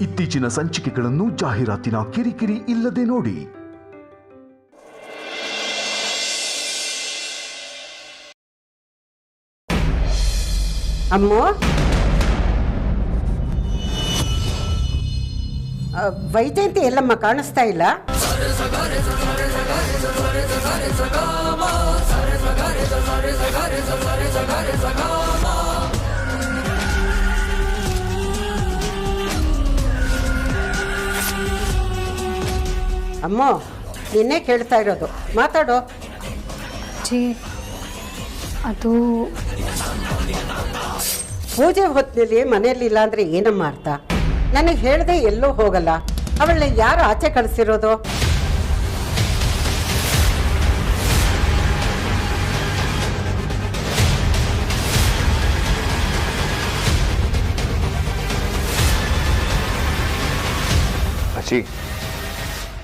ಇತ್ತೀಚಿನ ಸಂಚಿಕೆಗಳನ್ನು ಜಾಹೀರಾತಿನ ಕಿರಿಕಿರಿ ಇಲ್ಲದೆ ನೋಡಿ. ಅಮ್ಮ, ವೈಜಯಂತಿ ಎಲ್ಲಮ್ಮ ಕಾಣಿಸ್ತಾ ಇಲ್ಲ. ಅಮ್ಮ, ನಿನ್ನೆ ಕೇಳ್ತಾ ಇರೋದು, ಮಾತಾಡೋ. ಅದು ಪೂಜೆ ಹೊತ್ತಿನಲ್ಲಿ ಮನೆಯಲ್ಲಿ ಇಲ್ಲ ಅಂದ್ರೆ ಏನಮ್ಮ ಅರ್ಥ? ನನಗೆ ಹೇಳ್ದೆ ಎಲ್ಲೂ ಹೋಗಲ್ಲ. ಅವಳನ್ನ ಯಾರು ಆಚೆ ಕಳಿಸಿರೋದು? ಅಜ್ಜಿ,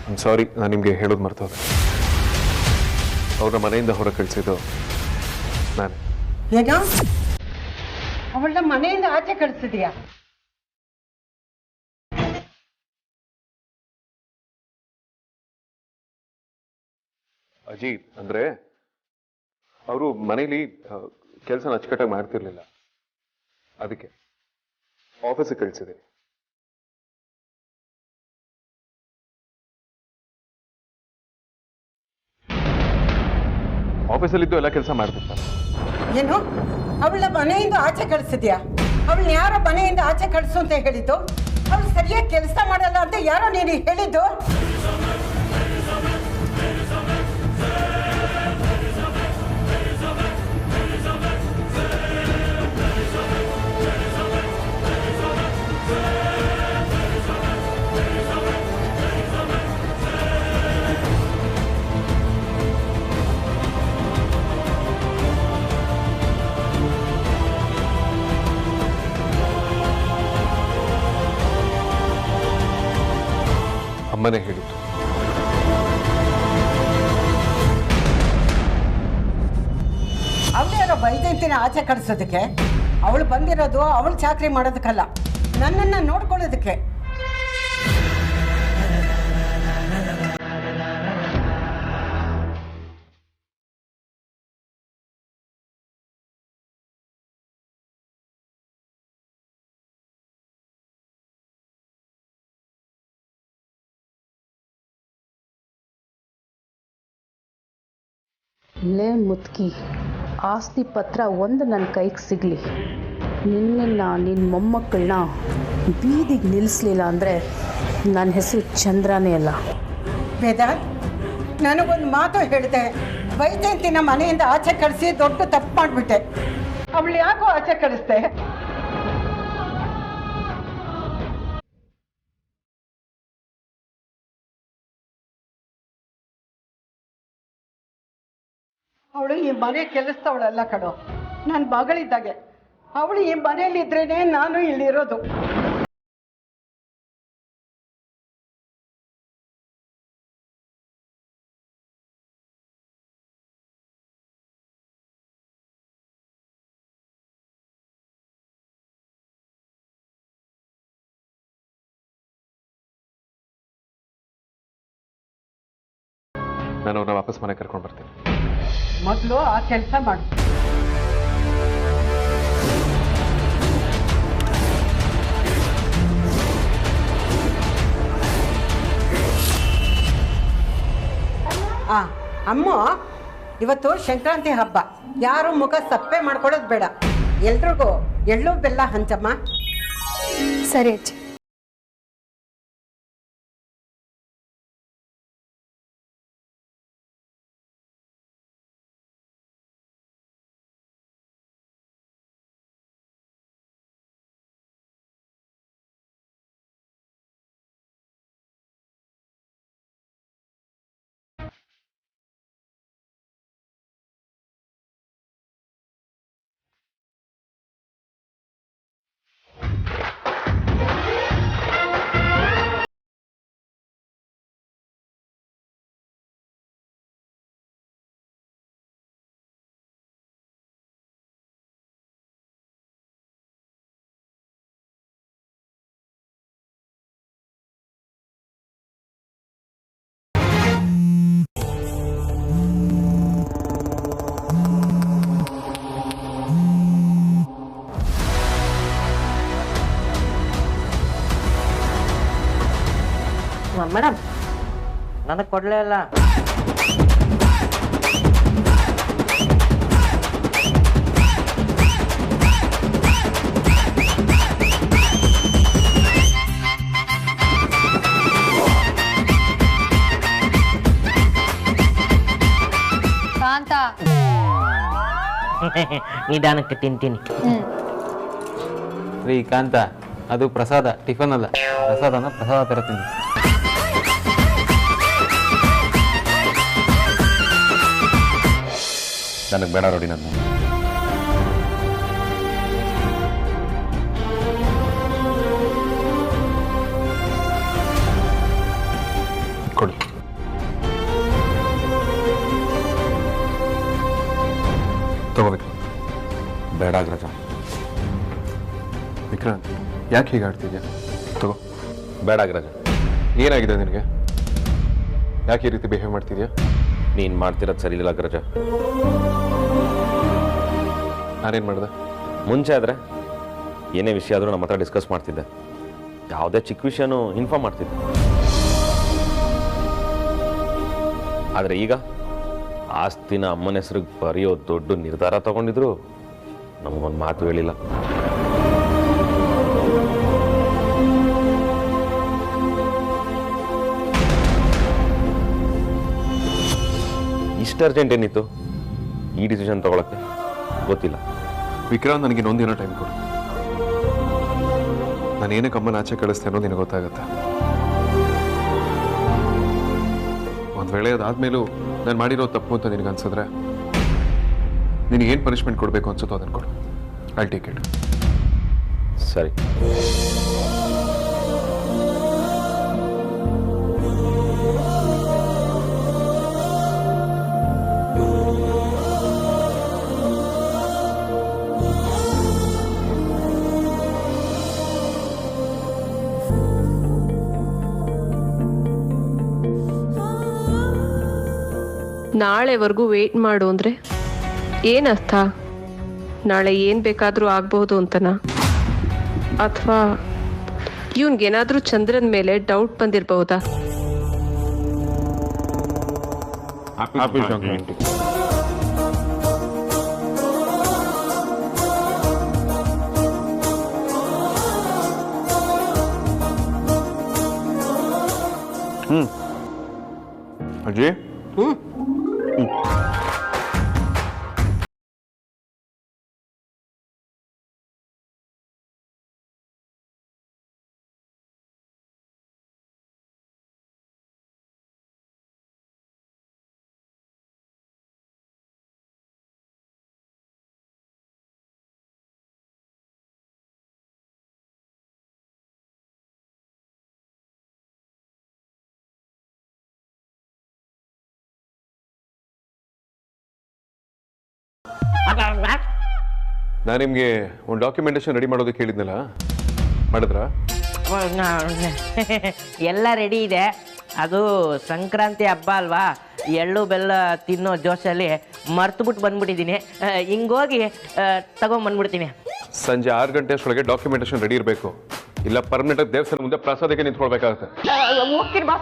ಐಮ್ ಸಾರಿ, ನಾನು ನಿಮಗೆ ಹೇಳೋದು ಮರ್ತೋದೆ. ಅವ್ರನ್ನ ಮನೆಯಿಂದ ಹೊರಗೆ ಕಳಿಸಿದ್ದು ನಾನು. ಏನೋ ಅವಳನ್ನ ಮನೆಯಿಂದ ಆಚೆ ಕಳಿಸಿದ್ಯಾ? ಅಜ್ಜಿ, ಅಂದ್ರೆ ಅವರು ಮನೇಲಿ ಕೆಲಸ ಅಚ್ಚುಕಟ್ಟಾಗಿ ಮಾಡ್ತಿರ್ಲಿಲ್ಲ, ಅದಕ್ಕೆ ಆಫೀಸಿಗೆ ಕಳಿಸಿದೆ. ಆಫೀಸಲ್ಲಿದ್ದು ಎಲ್ಲ ಕೆಲಸ ಮಾಡ್ತಿರ್ತಾರೆ. ಏನು ಅವಳ ಮನೆಯಿಂದ ಆಚೆ ಕಳಿಸಿದ್ಯಾ? ಅವಳನ್ನ ಯಾರೋ ಮನೆಯಿಂದ ಆಚೆ ಕಳಿಸು ಅಂತ ಹೇಳಿದ್ದು? ಅವಳು ಸರಿಯಾಗಿ ಕೆಲಸ ಮಾಡಲ್ಲ ಅಂತ ಯಾರೋ ನೀನು ಹೇಳಿದ್ದು? ಅಮ್ಮನೇ ಹೇಳಿದ್ದು. ಅವಳು ಯಾರೋ ವೈಜಯಂತಿನ ಆಚೆ ಕಳಿಸೋದಕ್ಕೆ? ಅವಳು ಬಂದಿರೋದು ಅವಳು ಚಾಕರಿ ಮಾಡೋದಕ್ಕಲ್ಲ, ನನ್ನನ್ನು ನೋಡ್ಕೊಳ್ಳೋದಕ್ಕೆ. ಲೇ ಮುತ್ಕಿ, ಆಸ್ತಿ ಪತ್ರ ಒಂದು ನನ್ನ ಕೈಗೆ ಸಿಗಲಿ, ನಿನ್ನ ಮೊಮ್ಮಕ್ಕಳನ್ನ ಬೀದಿಗೆ ನಿಲ್ಲಿಸಲಿಲ್ಲ ಅಂದರೆ ನನ್ನ ಹೆಸರು ಚಂದ್ರನೇ ಅಲ್ಲ. ವೇದಾಂತ್, ನನಗೊಂದು ಮಾತು ಹೇಳಿದೆ. ವೈಜಯಂತಿನ ಮನೆಯಿಂದ ಆಚೆ ಕಳಿಸಿ ದೊಡ್ಡ ತಪ್ಪು ಮಾಡಿಬಿಟ್ಟೆ. ಅವಳು ಯಾಕೋ ಆಚೆ ಕಳಿಸ್ದೆ? ಅವಳು ಈ ಮನೆ ಕೆಲಸದವಳಲ್ಲ ಕಣೋ, ನನ್ನ ಮಗಳಿದ್ದಾಗೆ. ಅವಳು ಈ ಮನೆಯಲ್ಲಿ ಇದ್ರೇನೆ ನಾನು ಇಲ್ಲಿರೋದು. ನಾನು ಅವ್ರನ್ನ ವಾಪಸ್ ಮನೆ ಕರ್ಕೊಂಡು ಬರ್ತೀನಿ. ಮೊದಲು ಆ ಕೆಲಸ ಮಾಡು. ಅಮ್ಮ, ಇವತ್ತು ಸಂಕ್ರಾಂತಿ ಹಬ್ಬ. ಯಾರು ಮುಖ ಸಪ್ಪೆ ಮಾಡ್ಕೊಳ್ಳೋದು ಬೇಡ. ಎಲ್ರಿಗೂ ಎಳ್ಳು ಬೆಲ್ಲ ಹಂಚಮ್ಮ. ಸರಿ ಅಜ್ಜಿ. ಮೇಡಮ್ ನನಗೆ ಕೊಡಲೇ ಇಲ್ಲ. ಕಾಂತ ನಿಧಾನಕ್ಕೆ ತಿಂತೀನಿ. ರೀ ಕಾಂತ, ಅದು ಪ್ರಸಾದ, ಟಿಫನ್ ಅಲ್ಲ. ಪ್ರಸಾದನ ಪ್ರಸಾದ ಥರ ತಿಂದು. ನನಗೆ ಬೇಡ ನೋಡಿ ನನ್ನ ಕೊಡಿ. ತಗೋಬೇಕು. ಬೇಡ ಅಗ್ರಜ. ವಿಕ್ರಾಂತ್, ಯಾಕೆ ಹೀಗೆ ಆಡ್ತಿದ್ಯಾ? ತಗೋ. ಬೇಡ ಅಗ್ರಜ. ಏನಾಗಿದೆ ನಿನಗೆ? ಯಾಕೆ ಈ ರೀತಿ ಬಿಹೇವ್ ಮಾಡ್ತಿದ್ಯಾ? ನೀನು ಮಾಡ್ತಿರೋದು ಸರಿ ಇಲ್ಲ ಅಗ್ರಜ. ನಾನೇನು ಮಾಡಿದೆ? ಮುಂಚೆ ಆದರೆ ಏನೇ ವಿಷಯ ಆದರೂ ನಮ್ಮ ಹತ್ರ ಡಿಸ್ಕಸ್ ಮಾಡ್ತಿದ್ದೆ. ಯಾವುದೇ ಚಿಕ್ಕ ವಿಷಯನೂ ಇನ್ಫಾರ್ಮ್ ಮಾಡ್ತಿದ್ದೆ. ಆದರೆ ಈಗ ಆಸ್ತಿನ ಅಮ್ಮನ ಹೆಸ್ರಿಗೆ ಬರೆಯೋ ದೊಡ್ಡ ನಿರ್ಧಾರ ತಗೊಂಡಿದ್ರು ನಮಗೊಂದು ಮಾತು ಹೇಳಿಲ್ಲ. ಇಷ್ಟು ಅರ್ಜೆಂಟ್ ಏನಿತ್ತು ಈ ಡಿಸಿಷನ್ ತಗೊಳಕ್ಕೆ? ಗೊತ್ತಿಲ್ಲ. ವಿಕ್ರಾಂತ್, ನನಗೆ ಇನ್ನೊಂದಿನ ಟೈಮ್ ಕೊಡು. ನಾನು ಏನಕ್ಕೆ ಅಮ್ಮನ ಆಚೆ ಕಳಿಸ್ತೇನೆ ಅನ್ನೋದು ನಿನಗೆ ಗೊತ್ತಾಗತ್ತೆ. ಒಂದು ವೇಳೆ ಅದಾದ್ಮೇಲೂ ನಾನು ಮಾಡಿರೋ ತಪ್ಪು ಅಂತ ನಿನಗೆ ಅನ್ಸಿದ್ರೆ ನಿನಗೆ ಏನು ಪನಿಷ್ಮೆಂಟ್ ಕೊಡಬೇಕು ಅನ್ಸುತ್ತೋ ಅದನ್ನು ಕೊಡು. I take it. ಸರಿ. ನಾಳೆವರೆಗೂ ವೇಟ್ ಮಾಡು ಅಂದರೆ ಏನರ್ಥ? ನಾಳೆ ಏನು ಬೇಕಾದರೂ ಆಗ್ಬೋದು ಅಂತನಾ? ಅಥವಾ ಇವನ್ಗೇನಾದರೂ ಚಂದ್ರನ ಮೇಲೆ ಡೌಟ್ ಬಂದಿರಬಹುದಾ? ಅಜ್ಜಿ, ನಾನು ನಿಮಗೆ ಒಂದು ಡಾಕ್ಯುಮೆಂಟೇಶನ್ ರೆಡಿ ಮಾಡೋದಕ್ಕೆ ಹೇಳಿದ್ನಲ್ಲ, ಮಾಡಿದ್ರಾ? ಎಲ್ಲ ರೆಡಿ ಇದೆ. ಅದು ಸಂಕ್ರಾಂತಿ ಹಬ್ಬ ಅಲ್ವಾ, ಎಳ್ಳು ಬೆಲ್ಲ ತಿನ್ನೋ ಜೋಶಲ್ಲಿ ಮರ್ತುಬಿಟ್ಟು ಬಂದ್ಬಿಟ್ಟಿದ್ದೀನಿ. ಹಿಂಗೋಗಿ ತಗೊಂಬಂದ್ಬಿಡ್ತೀನಿ. ಸಂಜೆ 6 ಗಂಟೆ ಅಷ್ಟೊಳಗೆ ಡಾಕ್ಯುಮೆಂಟೇಶನ್ ರೆಡಿ ಇರಬೇಕು. ಇಲ್ಲ ಪರ್ಮನೆಂಟ್ ದೇವಸ್ಥಾನ ಮುಂದೆ ಪ್ರಸಾದಕ್ಕೆ ನಿಂತ್ಕೊಳ್ಬೇಕಾಗುತ್ತೆ. ಹೋಗ್ತೀನಿ ಬಾ.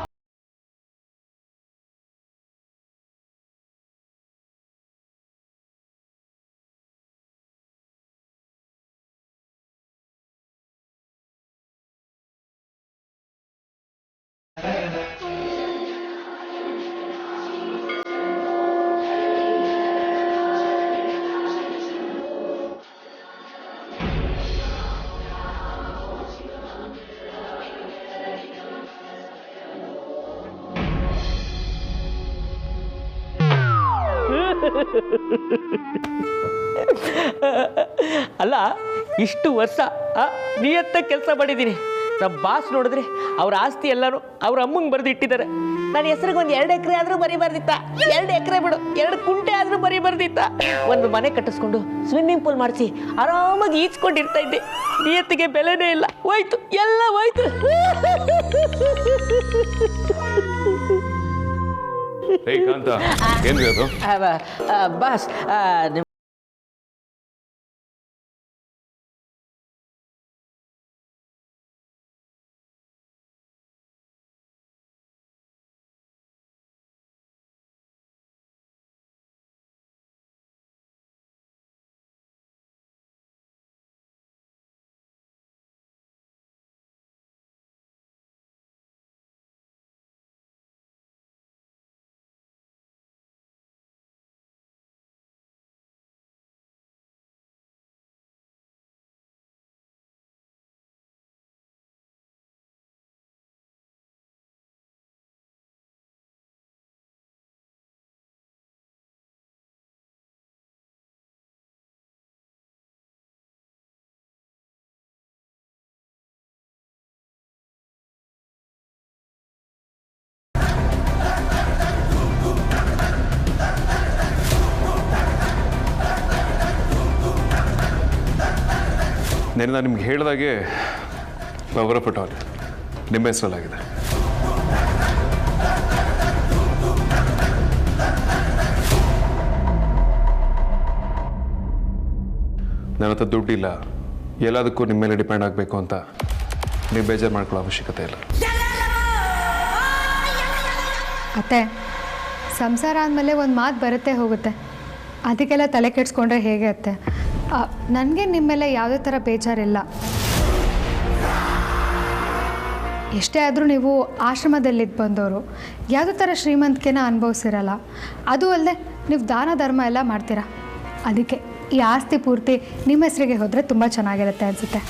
ಅಲ್ಲ, ಇಷ್ಟು ವರ್ಷ ನಿಯತ್ತ ಕೆಲಸ ಮಾಡಿದ್ದೀನಿ. ನಮ್ಮ ಬಾಸ್ ನೋಡಿದ್ರೆ ಅವ್ರ ಆಸ್ತಿ ಎಲ್ಲರೂ ಅವ್ರ ಅಮ್ಮಂಗೆ ಬರೆದಿಟ್ಟಿದ್ದಾರೆ. ನನ್ನ ಹೆಸರಿಗೆ ಒಂದು 2 ಎಕರೆ ಆದರೂ ಬರೀಬಾರ್ದಿತ್ತ? 2 ಎಕರೆ ಬಿಡು, 2 ಕುಂಟೆ ಆದರೂ ಬರೀಬಾರ್ದಿತ್ತ? ಒಂದು ಮನೆ ಕಟ್ಟಿಸ್ಕೊಂಡು ಸ್ವಿಮ್ಮಿಂಗ್ ಪೂಲ್ ಮಾಡಿಸಿ ಆರಾಮಾಗಿ ಈಜ್ಕೊಂಡಿರ್ತಾ ಇದ್ದೆ. ನಿಯತ್ತಿಗೆ ಬೆಲೆನೇ ಇಲ್ಲ. ಹೋಯ್ತು, ಎಲ್ಲ ಹೋಯ್ತು. ಏನ್ರಿ ಅದು? ಬಾಸ್, ನಾನು ನಿಮ್ಗೆ ಹೇಳಿದಾಗೆ ಪವರ್ ಆಫ್ ಅಟಾಲ್ ನಿಮ್ಮ ಹೆಸರಲ್ಲಾಗಿದೆ. ನನ್ನ ಹತ್ರ ದುಡ್ಡಿಲ್ಲ, ಎಲ್ಲದಕ್ಕೂ ನಿಮ್ಮ ಮೇಲೆ ಡಿಪೆಂಡ್ ಆಗಬೇಕು ಅಂತ ನೀವು ಬೇಜಾರು ಮಾಡ್ಕೊಳ್ಳೋ ಅವಶ್ಯಕತೆ ಇಲ್ಲ. ಅತ್ತೆ, ಸಂಸಾರ ಆದಮೇಲೆ ಒಂದು ಮಾತು ಬರುತ್ತೆ ಹೋಗುತ್ತೆ, ಅದಕ್ಕೆಲ್ಲ ತಲೆ ಕೆಡಿಸ್ಕೊಂಡ್ರೆ ಹೇಗೆ ಅತ್ತೆ? ನನಗೆ ನಿಮ್ಮ ಮೇಲೆ ಯಾವುದೇ ಥರ ಬೇಜಾರಿಲ್ಲ. ಎಷ್ಟೇ ಆದರೂ ನೀವು ಆಶ್ರಮದಲ್ಲಿದ್ದು ಬಂದವರು, ಯಾವುದೇ ಥರ ಶ್ರೀಮಂತಿಕೆನ ಅನುಭವಿಸಿರಲ್ಲ. ಅದು ಅಲ್ಲದೆ ನೀವು ದಾನ ಧರ್ಮ ಎಲ್ಲ ಮಾಡ್ತೀರಾ. ಅದಕ್ಕೆ ಈ ಆಸ್ತಿ ಪೂರ್ತಿ ನಿಮ್ಮ ಹೆಸರಿಗೆ ಹೋದರೆ ತುಂಬ ಚೆನ್ನಾಗಿರುತ್ತೆ ಅನಿಸುತ್ತೆ.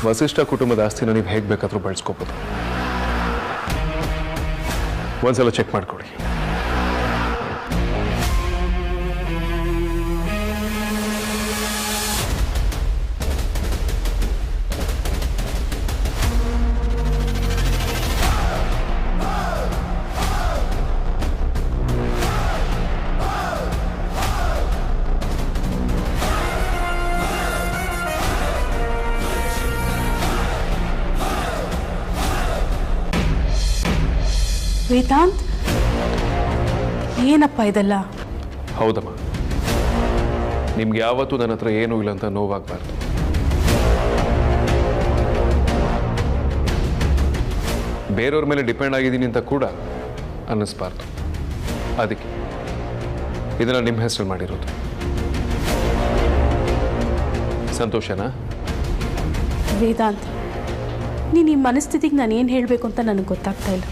ವಸಿಷ್ಠ ಕುಟುಂಬದ ಆಸ್ತಿನ ನೀವು ಹೇಗೆ ಬೇಕಾದರೂ ಬಳಸ್ಕೋಬೋದು. ಒಂದ್ಸಲ ಚೆಕ್ ಮಾಡಿಕೊಡಿ. ವೇದಾಂತ್, ಏನಪ್ಪ ಇದೆಲ್ಲ? ಹೌದಮ್ಮ, ನಿಮ್ಗೆ ಯಾವತ್ತೂ ನನ್ನ ಹತ್ರ ಏನೂ ಇಲ್ಲ ಅಂತ ನೋವಾಗಬಾರ್ದು. ಬೇರೆಯವ್ರ ಮೇಲೆ ಡಿಪೆಂಡ್ ಆಗಿದ್ದೀನಿ ಅಂತ ಕೂಡ ಅನ್ನಿಸ್ಬಾರ್ದು. ಅದಕ್ಕೆ ಇದನ್ನು ನಿಮ್ಮ ಹೆಸರು ಮಾಡಿರೋದು. ಸಂತೋಷನಾ? ವೇದಾಂತ್, ನೀನು ಈ ಮನಸ್ಥಿತಿಗೆ ನಾನು ಏನು ಹೇಳಬೇಕು ಅಂತ ನನಗೆ ಗೊತ್ತಾಗ್ತಾ ಇಲ್ಲ.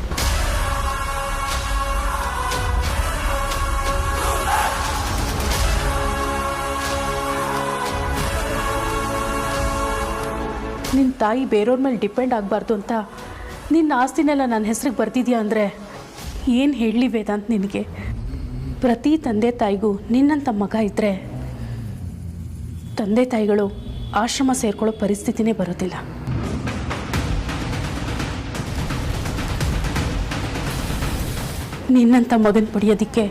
ನಿನ್ನ ತಾಯಿ ಬೇರೆಯವ್ರ ಮೇಲೆ ಡಿಪೆಂಡ್ ಆಗಬಾರ್ದು ಅಂತ ನಿನ್ನ ಆಸ್ತಿನೆಲ್ಲ ನನ್ನ ಹೆಸ್ರಿಗೆ ಬರ್ತಿದ್ಯಾ ಅಂದರೆ ಏನು ಹೇಳಲಿ ವೇದಾಂತ್ ನಿನಗೆ? ಪ್ರತಿ ತಂದೆ ತಾಯಿಗೂ ನಿನ್ನಂಥ ಮಗ ಇದ್ದರೆ ತಂದೆ ತಾಯಿಗಳು ಆಶ್ರಮ ಸೇರ್ಕೊಳ್ಳೋ ಪರಿಸ್ಥಿತಿನೇ ಬರೋದಿಲ್ಲ. ನಿನ್ನಂಥ ಮಗನ ಪಡೆಯೋದಕ್ಕೆ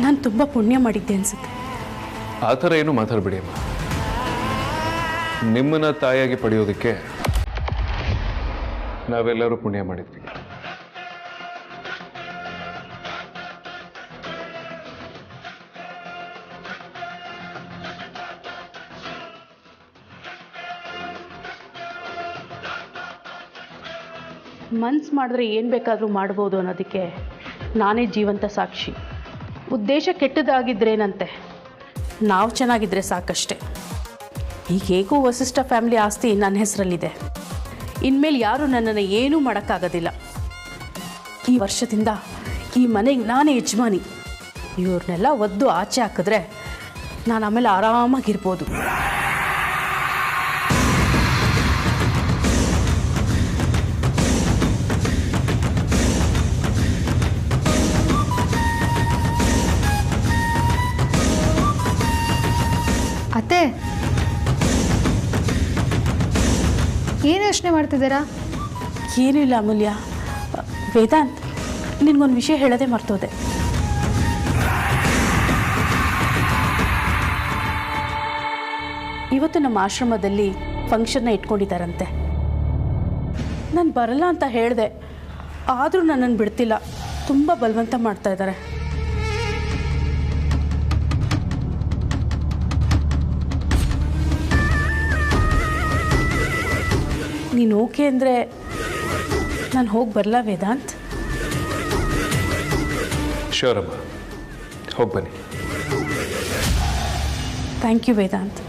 ನಾನು ತುಂಬ ಪುಣ್ಯ ಮಾಡಿದ್ದೆ ಅನಿಸುತ್ತೆ. ಆ ಥರ ಏನು ಮಾತಾಡಬೇಡಿ ಅಮ್ಮ. ನಿಮ್ಮನ್ನ ತಾಯಿಯಾಗಿ ಪಡೆಯೋದಕ್ಕೆ ನಾವೆಲ್ಲರೂ ಪುಣ್ಯ ಮಾಡಿದ್ವಿ. ಮನ್ಸು ಮಾಡಿದ್ರೆ ಏನು ಬೇಕಾದರೂ ಮಾಡ್ಬೋದು ಅನ್ನೋದಕ್ಕೆ ನಾನೇ ಜೀವಂತ ಸಾಕ್ಷಿ. ಉದ್ದೇಶ ಕೆಟ್ಟದಾಗಿದ್ರೇನಂತೆ, ನಾವು ಚೆನ್ನಾಗಿದ್ದರೆ ಸಾಕಷ್ಟೆ. ಈಗ ಹೇಗೂ ವಸಿಷ್ಠ ಫ್ಯಾಮಿಲಿ ಆಸ್ತಿ ನನ್ನ ಹೆಸರಲ್ಲಿದೆ. ಇನ್ಮೇಲೆ ಯಾರೂ ನನ್ನನ್ನು ಏನೂ ಮಾಡೋಕ್ಕಾಗೋದಿಲ್ಲ. ಈ ವರ್ಷದಿಂದ ಈ ಮನೆಗೆ ನಾನೇ ಯಜಮಾನಿ. ಇವ್ರನ್ನೆಲ್ಲ ಒದ್ದು ಆಚೆ ಹಾಕಿದ್ರೆ ನಾನು ಆಮೇಲೆ ಆರಾಮಾಗಿರ್ಬೋದು. ಅತ್ತೆ, ಏನು ಯೋಚನೆ ಮಾಡ್ತಿದ್ದೀರಾ? ಏನೂ ಇಲ್ಲ ಅಮೂಲ್ಯ. ವೇದಾಂತ್, ನಿನಗೊಂದು ವಿಷಯ ಹೇಳೋದೇ ಮರ್ತೋದೆ. ಇವತ್ತು ನಮ್ಮ ಆಶ್ರಮದಲ್ಲಿ ಫಂಕ್ಷನ್ನ ಇಟ್ಕೊಂಡಿದ್ದಾರಂತೆ. ನಾನು ಬರಲ್ಲ ಅಂತ ಹೇಳಿದೆ, ಆದರೂ ನನ್ನನ್ನು ಬಿಡ್ತಿಲ್ಲ. ತುಂಬ ಬಲವಂತ ಮಾಡ್ತಾ ಇದ್ದಾರೆ. ನೀನು ಓಕೆ ಅಂದರೆ ನಾನು ಹೋಗಿ ಬರಲಾ ವೇದಾಂತ್? ಶ್ಯೂರ್ ಅಮ್ಮ, ಹೋಗಿ ಬನ್ನಿ. Thank you Vedant.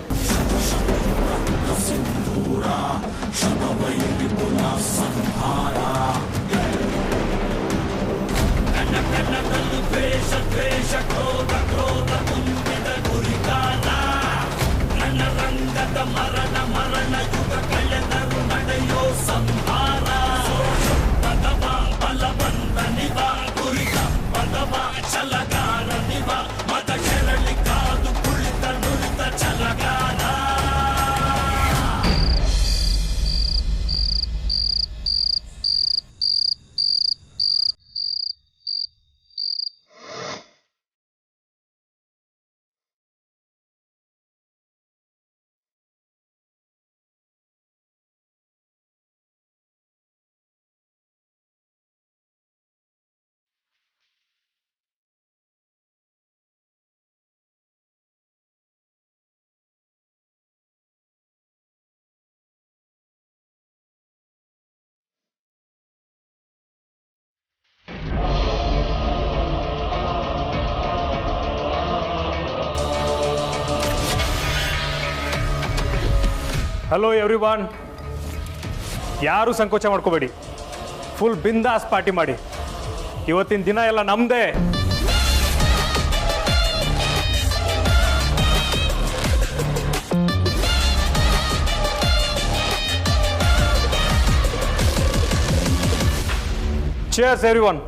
Hello everyone, ಯಾರು ಸಂಕೋಚ ಮಾಡ್ಕೋಬೇಡಿ. ಫುಲ್ ಬಿಂದಾಸ್ ಪಾರ್ಟಿ ಮಾಡಿ. ಇವತ್ತಿನ ದಿನ ಎಲ್ಲ ನಮ್ಮದೇ. Cheers everyone.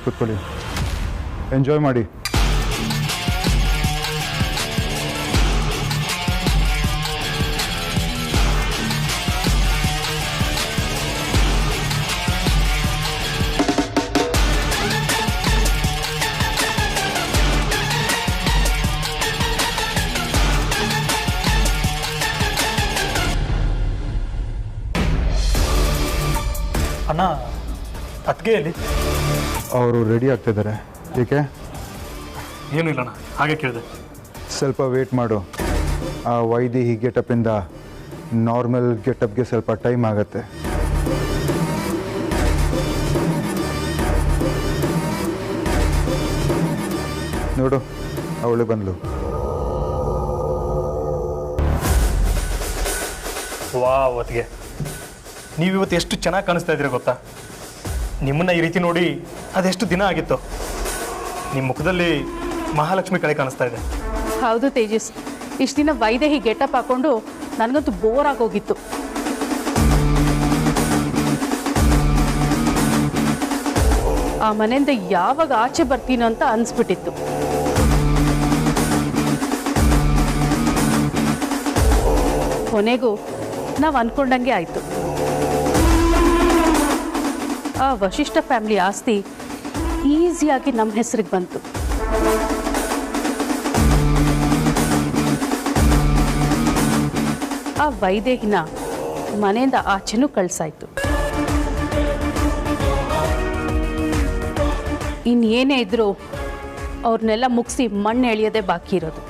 ಕೂತ್ಕೊಳ್ಳಿ, ಎಂಜಾಯ್ ಮಾಡಿ. ಅಣ್ಣ, ಅತ್ತಿಗೆಯಲ್ಲಿ ಅವರು ರೆಡಿ ಆಗ್ತಿದ್ದಾರೆ. ಏಕೆ? ಏನೂ ಇಲ್ಲಣ್ಣ, ಹಾಗೆ ಕೇಳಿದೆ. ಸ್ವಲ್ಪ ವೇಟ್ ಮಾಡು. ಆ ವೈದೇಹಿ ಗೆಟಪಿಂದ ನಾರ್ಮಲ್ ಗೆಟಪ್ಗೆ ಸ್ವಲ್ಪ ಟೈಮ್ ಆಗುತ್ತೆ. ನೋಡು, ಅವಳು ಬಂದ್ಲು. ವಾ ಅವತ್ತಿಗೆ ನೀವಿವತ್ತು ಎಷ್ಟು ಚೆನ್ನಾಗಿ ಕಾಣಿಸ್ತಾ ಇದ್ದೀರಾ ಗೊತ್ತಾ? ನಿಮ್ಮನ್ನ ಈ ರೀತಿ ನೋಡಿ ಅದೆಷ್ಟು ದಿನ ಆಗಿತ್ತು. ನಿಮ್ಮ ಮುಖದಲ್ಲಿ ಮಹಾಲಕ್ಷ್ಮಿ ಕಳೆ ಕಾಣಿಸ್ತಾ ಇದೆ. ಹೌದು ತೇಜಸ್, ಇಷ್ಟು ದಿನ ವೈದೇಹಿ ಗೆಟಪ್ ಹಾಕೊಂಡು ನನಗಂತೂ ಬೋರ್ ಆಗೋಗಿತ್ತು. ಆ ಮನೆಯಿಂದ ಯಾವಾಗ ಆಚೆ ಬರ್ತೀನೋ ಅಂತ ಅನಿಸ್ಬಿಟ್ಟಿತ್ತು. ಕೊನೆಗೂ ನಾವು ಅಂದ್ಕೊಂಡಂಗೆ ಆಯಿತು. ಆ ವಶಿಷ್ಠ ಫ್ಯಾಮಿಲಿ ಆಸ್ತಿ ಈಸಿಯಾಗಿ ನಮ್ಮ ಹೆಸರಿಗೆ ಬಂತು. ಆ ವೈದೇಹಿನ ಮನೆಯಿಂದ ಆಚೆನೂ ಕಳ್ಸಾಯ್ತು. ಇನ್ನೇನೇ ಇದ್ರೂ ಅವ್ರನ್ನೆಲ್ಲ ಮುಗಿಸಿ ಮಣ್ಣು ಎಳೆಯೋದೇ ಬಾಕಿ ಇರೋದು.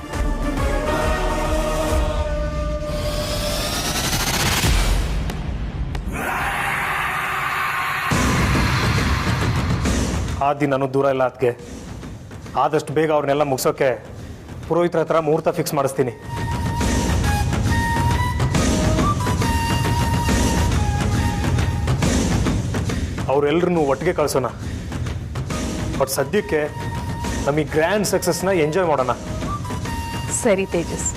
ಆ ದಿನನೂ ದೂರ ಇಲ್ಲ ಅದಕ್ಕೆ. ಆದಷ್ಟು ಬೇಗ ಅವ್ರನ್ನೆಲ್ಲ ಮುಗಿಸೋಕೆ ಪುರೋಹಿತರ ಹತ್ರ ಮುಹೂರ್ತ ಫಿಕ್ಸ್ ಮಾಡಿಸ್ತೀನಿ. ಅವರೆಲ್ಲರನ್ನೂ ಒಟ್ಟಿಗೆ ಕಳಿಸೋಣ. ಬಟ್ ಸದ್ಯಕ್ಕೆ ನಮಗೆ ಗ್ರ್ಯಾಂಡ್ ಸಕ್ಸಸ್ನ ಎಂಜಾಯ್ ಮಾಡೋಣ. ಸರಿ ತೇಜಸ್.